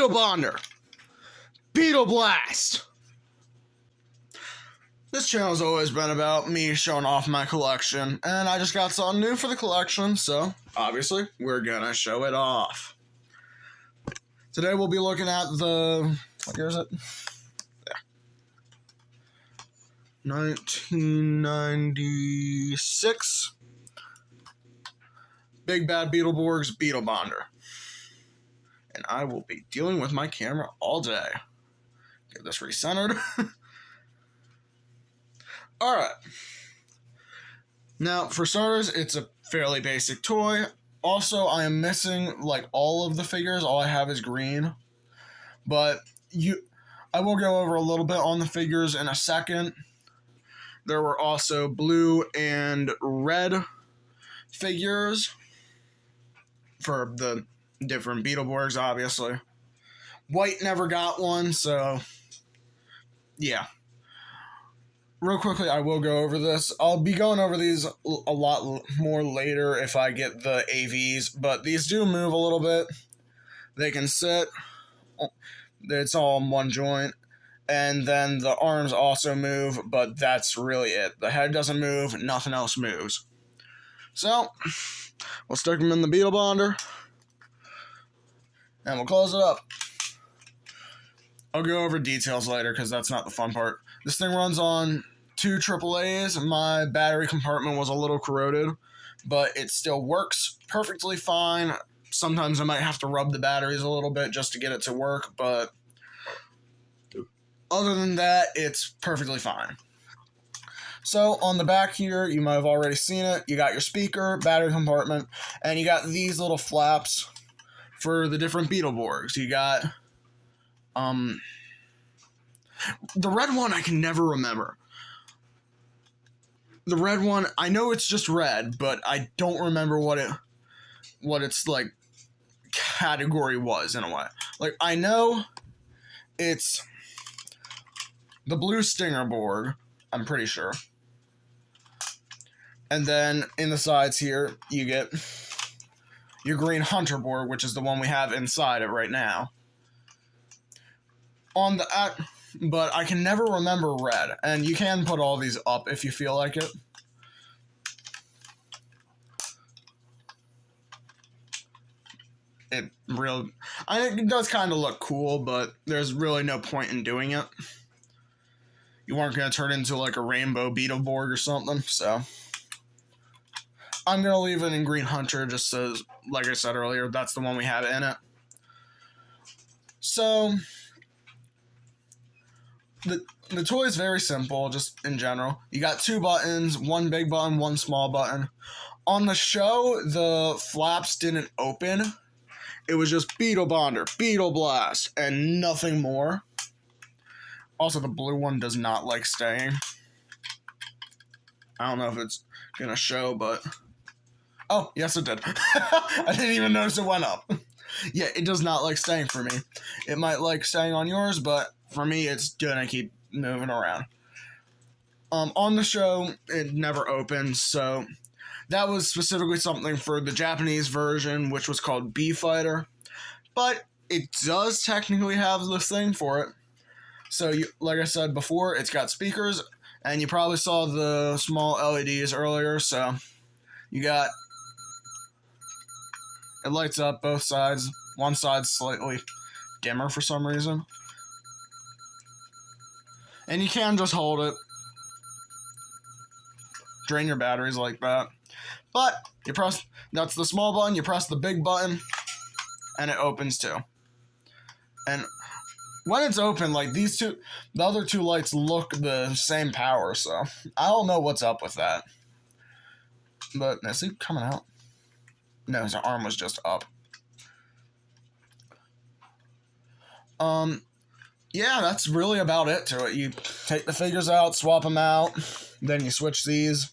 Beetle Bonder, Beetle Blast. This channel has always been about me showing off my collection, and I just got something new for the collection, so obviously we're gonna show it off. Today we'll be looking at the, what year is it? Yeah. 1996 Big Bad Beetleborgs Beetle Bonder. And I will be dealing with my camera all day. Get this recentered. Alright. Now, for starters, it's a fairly basic toy. Also, I am missing, like, all of the figures. All I have is green. But I will go over a little bit on the figures in a second. There were also blue and red figures for the different Beetleborgs, obviously. White never got one, so yeah. Real quickly, I will go over this. I'll be going over these a lot more later if I get the AVs, but these do move a little bit. They can sit. It's all in one joint. And then the arms also move, but that's really it. The head doesn't move, nothing else moves. So, we'll stick them in the Beetle Bonder. And we'll close it up. I'll go over details later because that's not the fun part. This thing runs on 2 AAAs. My battery compartment was a little corroded, but it still works perfectly fine. Sometimes I might have to rub the batteries a little bit just to get it to work, but other than that, it's perfectly fine. So, on the back here, you might have already seen it. You got your speaker, battery compartment, and you got these little flaps for the different Beetleborgs. You got, the red one I can never remember. The red one, I know it's just red, but I don't remember what its, like, category was, in a way. Like, I know it's the blue Stinger Borg, I'm pretty sure. And then, in the sides here, you get your green Hunter Borg, which is the one we have inside it right now. But I can never remember red, and you can put all these up if you feel like it. It does kind of look cool, but there's really no point in doing it. You weren't going to turn into like a rainbow Beetleborg or something, so I'm going to leave it in Green Hunter just so, like I said earlier, that's the one we have in it. So, the toy is very simple, just in general. You got 2 buttons, 1 big button, 1 small button. On the show, the flaps didn't open. It was just Beetle Bonder, Beetle Blast, and nothing more. Also, the blue one does not like staying. I don't know if it's going to show, but oh, yes it did. I didn't even notice it went up. Yeah, it does not like staying for me. It might like staying on yours, but for me, it's gonna keep moving around. On the show, it never opened, so that was specifically something for the Japanese version, which was called B-Fighter. But it does technically have this thing for it. So, like I said before, it's got speakers, and you probably saw the small LEDs earlier, so you got, it lights up both sides. One side's slightly dimmer for some reason. And you can just hold it. Drain your batteries like that. But, that's the small button, you press the big button, and it opens too. And when it's open, like the other 2 lights look the same power, so I don't know what's up with that. But, is he coming out? No, his arm was just up. Yeah, that's really about it to it. You take the figures out, swap them out, then you switch these,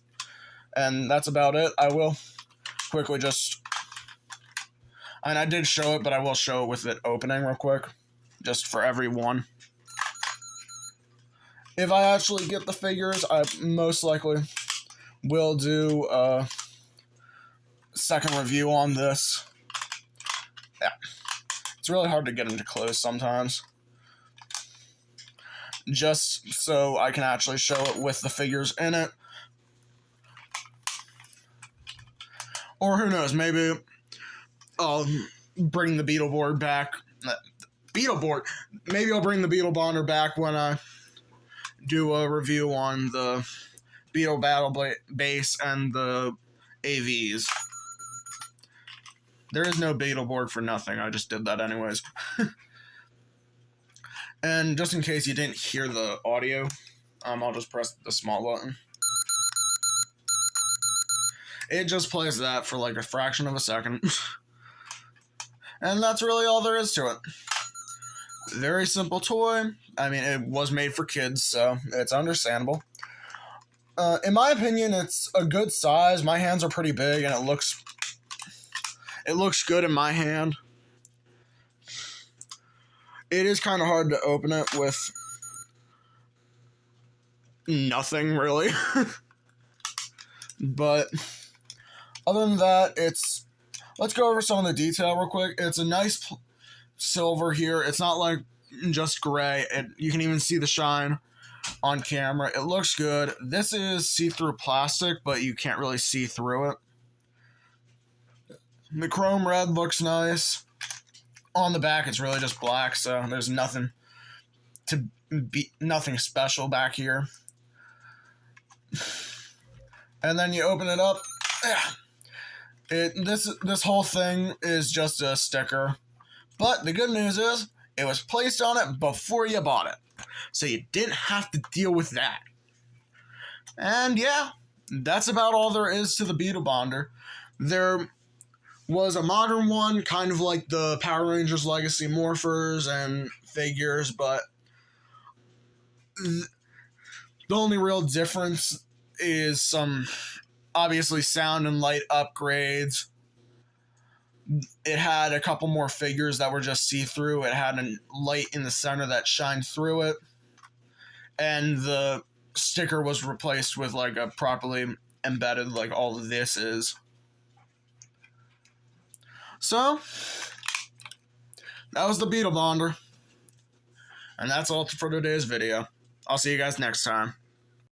and that's about it. I will quickly and I did show it, but I will show it with it opening real quick, just for everyone. If I actually get the figures, I most likely will do a second review on this. Yeah. It's really hard to get them to close sometimes. Just so I can actually show it with the figures in it. Or who knows, maybe I'll bring the Beetle board back. Maybe I'll bring the Beetle Bonder back when I do a review on the Beetle Battle Base and the AVs. There is no Beetle board for nothing. I just did that anyways. And just in case you didn't hear the audio, I'll just press the small button. It just plays that for like a fraction of a second. And that's really all there is to it. Very simple toy. I mean, it was made for kids, so it's understandable. In my opinion, it's a good size. My hands are pretty big, and it looks good in my hand. It is kind of hard to open it with nothing, really. But other than that, let's go over some of the detail real quick. It's a nice silver here. It's not like just gray. You can even see the shine on camera. It looks good. This is see-through plastic, but you can't really see through it. The chrome red looks nice. On the back, it's really just black, so there's nothing special back here. And then you open it up. This whole thing is just a sticker. But the good news is, it was placed on it before you bought it. So you didn't have to deal with that. And yeah, that's about all there is to the Beetle Bonder. There was a modern one, kind of like the Power Rangers Legacy Morphers and figures, but the only real difference is some, obviously, sound and light upgrades. It had a couple more figures that were just see-through. It had a light in the center that shined through it. And the sticker was replaced with like a properly embedded, like all of this is. So, that was the Beetle Bonder. And that's all for today's video. I'll see you guys next time.